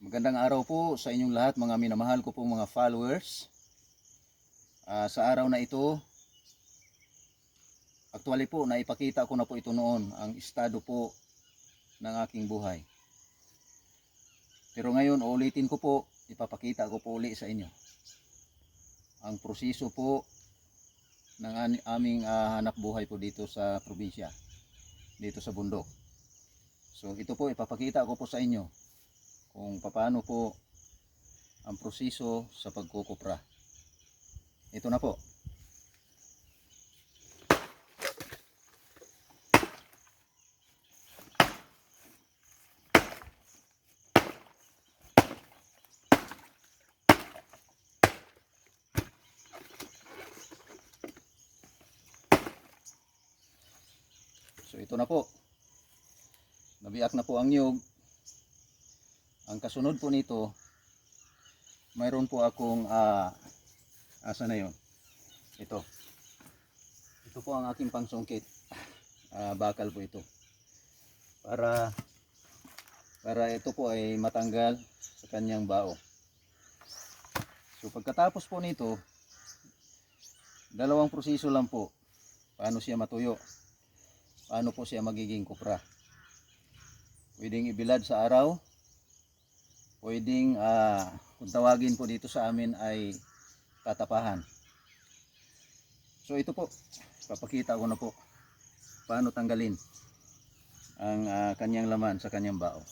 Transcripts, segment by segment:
Magandang araw po sa inyong lahat, mga minamahal ko pong mga followers. Sa araw na ito, actually po, naipakita ko na po ito noon, ang estado po ng aking buhay. Pero ngayon, ulitin ko po, ipapakita ko po uli sa inyo ang proseso po ng aming hanap buhay po dito sa probinsya, dito sa bundok. So ito po, ipapakita ko po sa inyo kung paano po ang proseso sa pagkukupra. Ito na po. So ito na po. Nabiyak na po ang niyog. Ang kasunod po nito, mayroon po akong asa na yun? Ito po ang aking pangsungkit. Bakal po ito para ito po ay matanggal sa kanyang bao. So pagkatapos po nito, dalawang proseso lang po paano siya matuyo, paano po siya magiging kupra. Pwedeng ibilad sa araw, pwedeng kung tawagin po dito sa amin ay tatapahan. So ito po, papakita ko na po paano tanggalin ang kanyang laman sa kanyang bao.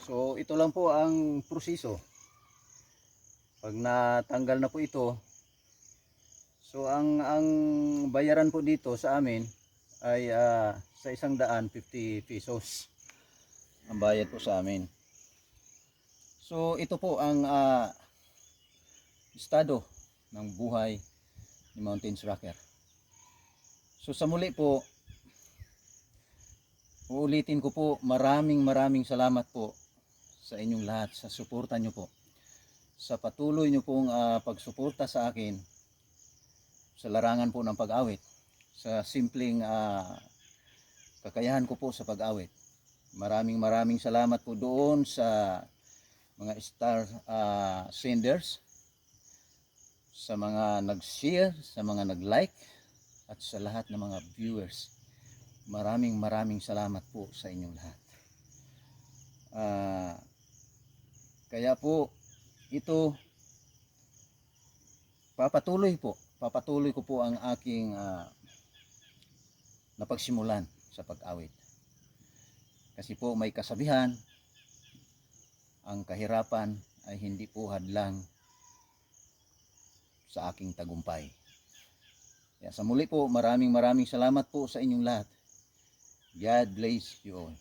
So ito lang po ang proseso. Pag natanggal na po ito, so ang bayaran po dito sa amin ay sa 150 pesos ang bayad po sa amin. So ito po ang estado ng buhay ni Mountains Rocker. So sa muli po, uulitin ko po, maraming salamat po sa inyong lahat, sa suporta nyo po, sa patuloy nyo pong pagsuporta sa akin sa larangan po ng pag-awit, sa simpleng kakayahan ko po sa pag-awit. Maraming salamat po doon sa mga star senders, sa mga nag-share, sa mga nag-like, at sa lahat ng mga viewers. Maraming salamat po sa inyong lahat. Kaya po ito, papatuloy ko po ang aking napagsimulan sa pag-awit. Kasi po may kasabihan, ang kahirapan ay hindi po hadlang sa aking tagumpay. Kaya sa muli po, maraming salamat po sa inyong lahat. God bless you all.